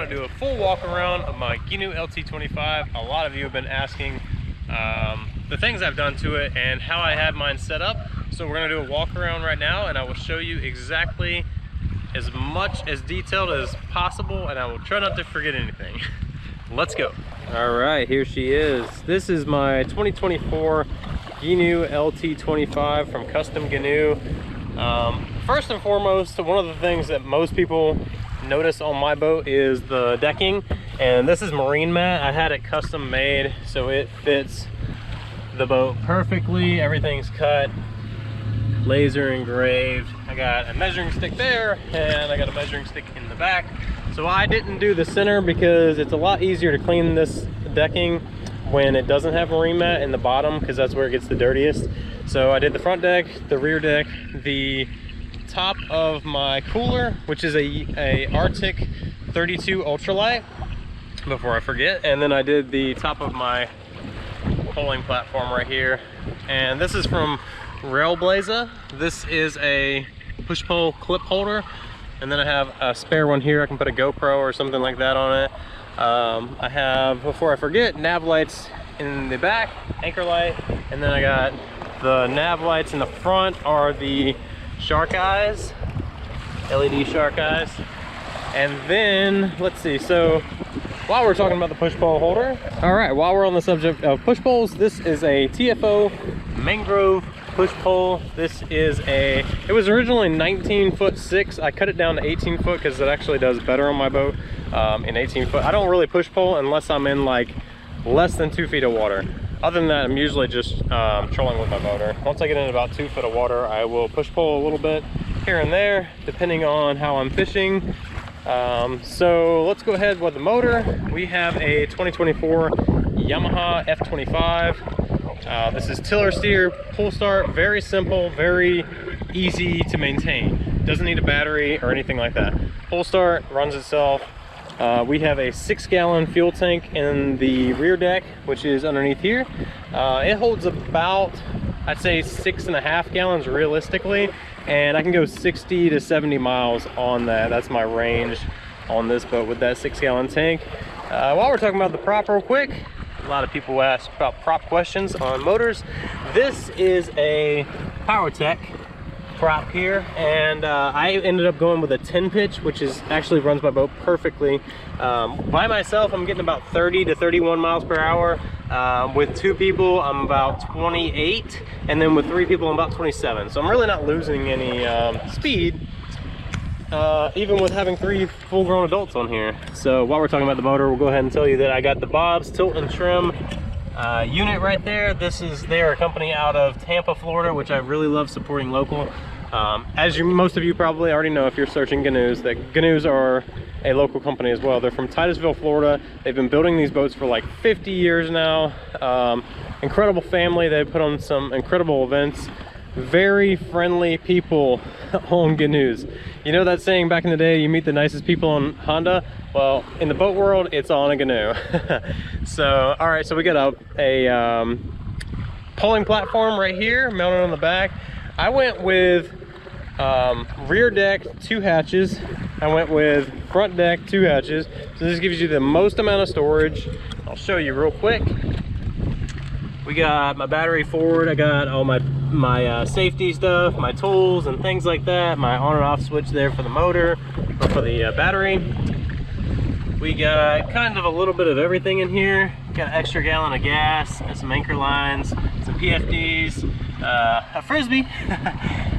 going to do a full walk around of my Gheenoe LT25. A lot of you have been asking the things I've done to it and how I have mine set up. So we're going to do a walk around right now, and I will show you exactly as much as detailed as possible, and I will try not to forget anything. Let's go. All right, here she is. This is my 2024 Gheenoe LT25 from Custom Gheenoe. First and foremost, one of the things that most people notice on my boat is the decking, and this is marine mat. I had it custom made so it fits the boat perfectly. Everything's cut, laser engraved. I got a measuring stick there, and I got a measuring stick in the back. So I didn't do the center because it's a lot easier to clean this decking when it doesn't have marine mat in the bottom, because that's where it gets the dirtiest. So I did the front deck, the rear deck, the top of my cooler, which is a Arctic 32 ultralight, before I forget, and then I did the top of my poling platform right here. And this is from Railblaza. This is a push pole clip holder, and then I have a spare one here. I can put a GoPro or something like that on it. I have, before I forget, nav lights in the back, anchor light, and then I got the nav lights in the front are the shark eyes, LED shark eyes. And then let's see, so while we're talking about the push pole holder, all right, while we're on the subject of push poles, this is a TFO mangrove push pole. This is it was originally 19'6". I cut it down to 18 foot because it actually does better on my boat in 18 foot. I don't really push pole unless I'm in like less than 2 feet of water. Other than that, I'm usually just trolling with my motor. Once I get in about 2 foot of water, I will push pole a little bit here and there, depending on how I'm fishing. So let's go ahead with the motor. We have a 2024 Yamaha F25. This is tiller steer, pull start, very simple, very easy to maintain. Doesn't need a battery or anything like that. Pull start, runs itself. We have a 6-gallon fuel tank in the rear deck, which is underneath here. It holds about, I'd say 6.5 gallons realistically, and I can go 60 to 70 miles on that. That's my range on this boat with that 6-gallon tank. While we're talking about the prop real quick, a lot of people ask about prop questions on motors. This is a PowerTech prop here, and I ended up going with a 10 pitch, which is actually runs my boat perfectly. By myself, I'm getting about 30 to 31 miles per hour. With 2 people, I'm about 28, and then with 3 people, I'm about 27. So I'm really not losing any speed, even with having 3 full-grown adults on here. So while we're talking about the motor, we'll go ahead and tell you that I got the Bob's Tilt and Trim unit right there. They're a company out of Tampa, Florida, which I really love supporting local. As most of you probably already know if you're searching Gheenoes, that Gheenoes are a local company as well. They're from Titusville, Florida. They've been building these boats for like 50 years now. Incredible family. They put on some incredible events. Very friendly people on Gheenoes. You know that saying back in the day, you meet the nicest people on Honda? Well, in the boat world, it's on a Gheenoe. So, all right, so we got a poling platform right here mounted on the back. I went with rear deck 2 hatches. I went with front deck 2 hatches. So this gives you the most amount of storage. I'll show you real quick. We got my battery forward. I got all my safety stuff, my tools and things like that. My on and off switch there for the motor, or for the battery. We got kind of a little bit of everything in here. Got an extra gallon of gas, and some anchor lines, some PFDs, a frisbee,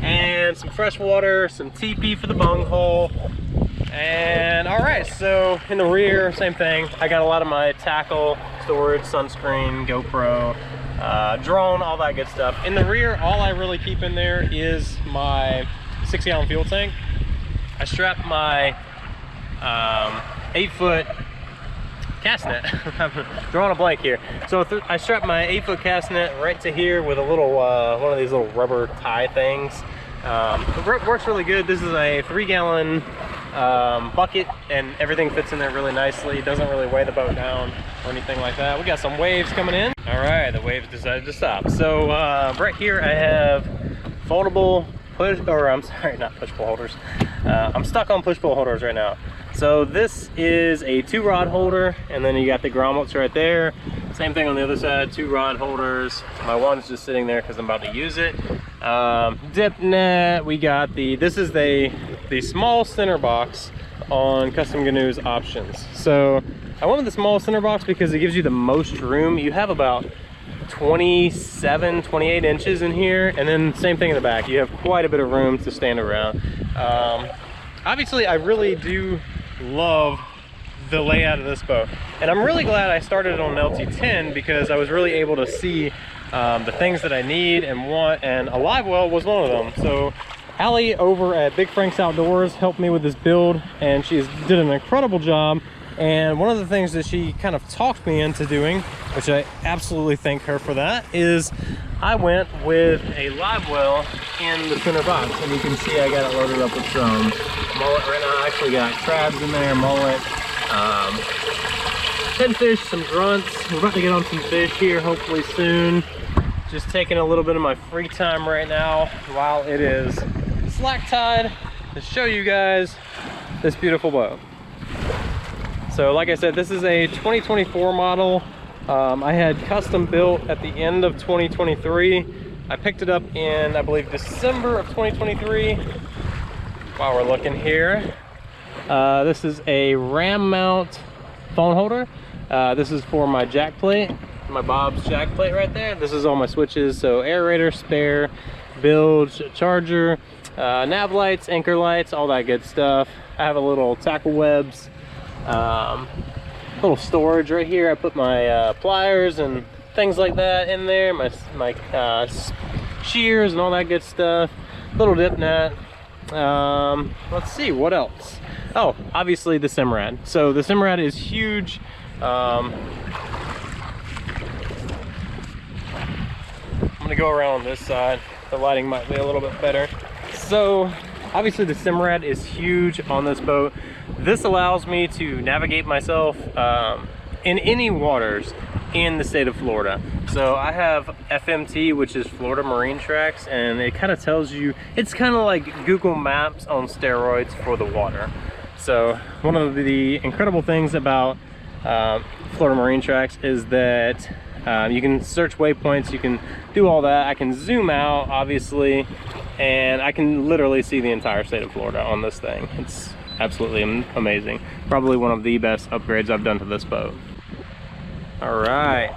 and some fresh water, some TP for the bunghole. And all right, so in the rear, same thing. I got a lot of my tackle, storage, sunscreen, GoPro, drone, all that good stuff. In the rear, all I really keep in there is my 6-gallon fuel tank. I strapped my 8-foot cast net. I'm drawing a blank here. So I strapped my 8-foot cast net right to here with a little one of these little rubber tie things. It works really good. This is a 3-gallon bucket, and everything fits in there really nicely. It doesn't really weigh the boat down or anything like that. We got some waves coming in. All right, the waves decided to stop. So right here I have foldable push, or I'm sorry, not push pull holders. I'm stuck on push pull holders right now. So this is a 2 rod holder, and then you got the grommets right there. Same thing on the other side, 2 rod holders. My one's just sitting there because I'm about to use it. Dip net, we got this is the small center box on Custom Gheenoe's options. So I went with the small center box because it gives you the most room. You have about 27, 28 inches in here, and then same thing in the back. You have quite a bit of room to stand around. Obviously, I really do love the layout of this boat, and I'm really glad I started on an LT10 because I was really able to see the things that I need and want, and a live well was one of them. So Allie over at Big Frank's Outdoors helped me with this build, and she did an incredible job. And one of the things that she kind of talked me into doing, which I absolutely thank her for that, is I went with a live well in the center box. And you can see I got it loaded up with some mullet right now. I actually got crabs in there, mullet, pinfish, some grunts. We're about to get on some fish here hopefully soon. Just taking a little bit of my free time right now while it is slack tide to show you guys this beautiful boat. So like I said, this is a 2024 model. I had custom built at the end of 2023. I picked it up in, I believe, December of 2023. While we're looking here, this is a ram mount phone holder. This is for my jack plate, my Bob's jack plate right there. This is all my switches, so aerator, spare, bilge, charger, nav lights, anchor lights, all that good stuff. I have a little tackle webs. Little storage right here. I put my pliers and things like that in there, my shears and all that good stuff. Little dip net. Let's see what else. Oh, obviously the Simrad. So the Simrad is huge. I'm gonna go around on this side. The lighting might be a little bit better. So obviously the Simrad is huge on this boat. This allows me to navigate myself in any waters in the state of Florida. So I have FMT, which is Florida Marine Tracks, and it kind of tells you, it's kind of like Google Maps on steroids for the water. So one of the incredible things about Florida Marine Tracks is that you can search waypoints, you can do all that. I can zoom out, obviously, and I can literally see the entire state of Florida on this thing. It's absolutely amazing. Probably one of the best upgrades I've done to this boat. All right,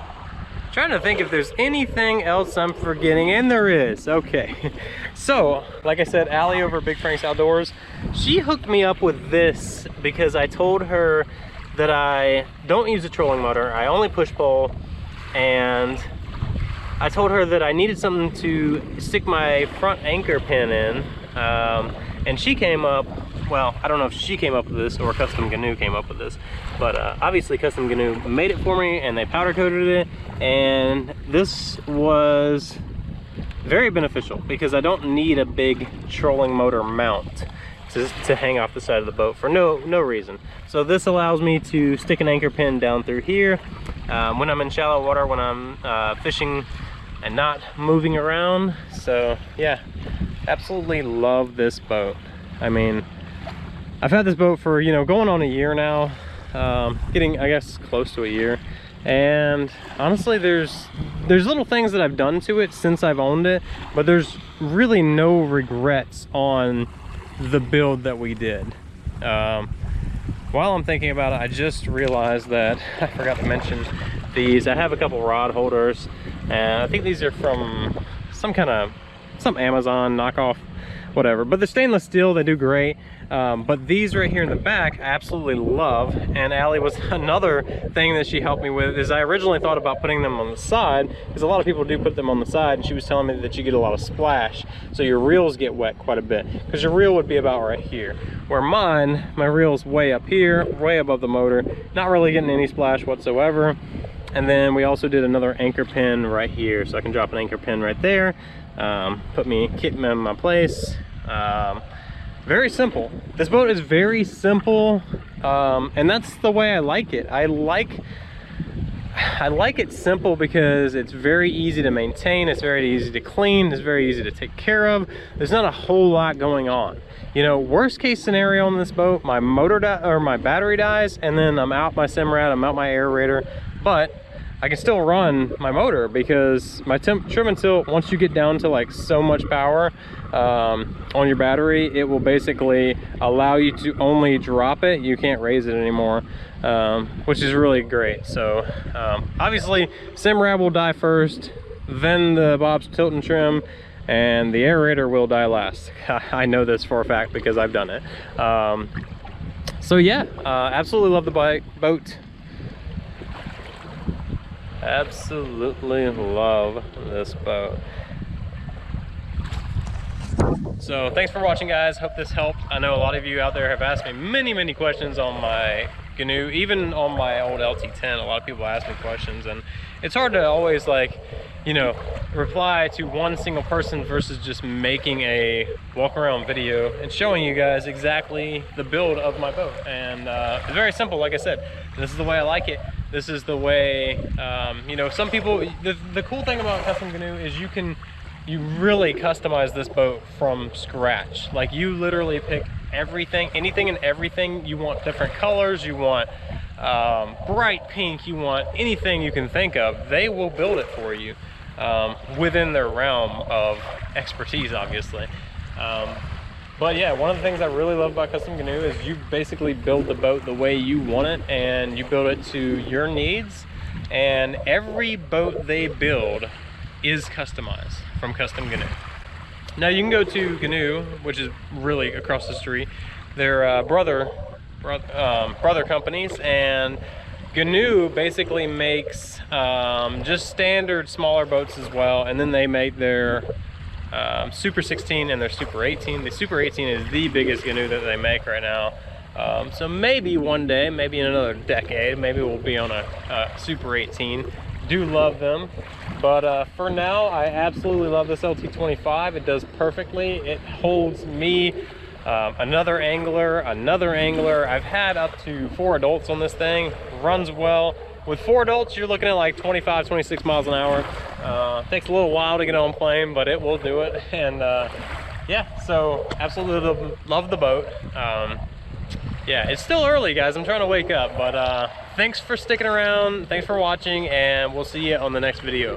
trying to think if there's anything else I'm forgetting, and there is. Okay, so like I said, Allie over at Big Frank's Outdoors, she hooked me up with this because I told her that I don't use a trolling motor, I only push pull, and I told her that I needed something to stick my front anchor pin in, and she came up, well, I don't know if she came up with this or Custom Gheenoe came up with this, but obviously Custom Gheenoe made it for me and they powder coated it, and this was very beneficial because I don't need a big trolling motor mount to hang off the side of the boat for no reason. So this allows me to stick an anchor pin down through here when I'm in shallow water, when I'm fishing and not moving around. So yeah, absolutely love this boat. I mean, I've had this boat for, you know, going on a year now, getting, I guess, close to a year. And honestly, there's little things that I've done to it since I've owned it, but there's really no regrets on the build that we did. While I'm thinking about it, I just realized that I forgot to mention these. I have a couple rod holders, and I think these are from some Amazon knockoff, whatever, but they're stainless steel, they do great. But these right here in the back I absolutely love, and Allie was another thing that she helped me with. Is I originally thought about putting them on the side, because a lot of people do put them on the side, and she was telling me that you get a lot of splash, so your reels get wet quite a bit, because your reel would be about right here, where mine, my reel's way up here, way above the motor, not really getting any splash whatsoever. And then we also did another anchor pin right here, so I can drop an anchor pin right there, keep me in my place. Very simple. This boat is very simple, and that's the way I like it. I like I like it simple because it's very easy to maintain, it's very easy to clean, it's very easy to take care of. There's not a whole lot going on. You know, worst case scenario on this boat, my my battery dies, and then I'm out my Simrad, I'm out my aerator, but I can still run my motor because my trim and tilt, once you get down to like so much power on your battery, it will basically allow you to only drop it. You can't raise it anymore, which is really great. So obviously Simrad will die first, then the Bob's tilt and trim, and the aerator will die last. I know this for a fact because I've done it. So yeah, absolutely love the boat. Absolutely love this boat. So thanks for watching, guys. Hope this helped. I know a lot of you out there have asked me many questions on my Gheenoe, even on my old LT10. A lot of people ask me questions, and it's hard to always, like, you know, reply to one single person versus just making a walk around video and showing you guys exactly the build of my boat. And it's very simple. Like I said, this is the way I like it. This is the way, you know, some people, the cool thing about Custom Gheenoe is you really customize this boat from scratch. Like, you literally pick everything, anything and everything. You want different colors, you want bright pink, you want anything you can think of, they will build it for you within their realm of expertise, obviously. But yeah, one of the things I really love about Custom Gheenoe is you basically build the boat the way you want it, and you build it to your needs, and every boat they build is customized from Custom Gheenoe. Now you can go to Gheenoe, which is really across the street. They're brother companies, and Gheenoe basically makes just standard smaller boats as well, and then they make their Super 16 and their Super 18. The Super 18 is the biggest Gheenoe that they make right now. So maybe one day, maybe in another decade, maybe we'll be on a Super 18. Do love them, but for now, I absolutely love this LT25. It does perfectly. It holds me, another angler. I've had up to 4 adults on this thing. Runs well. With 4 adults, you're looking at like 25, 26 miles an hour. Takes a little while to get on plane, but it will do it. And yeah, so absolutely love the boat. Yeah, it's still early, guys. I'm trying to wake up, but thanks for sticking around. Thanks for watching, and we'll see you on the next video.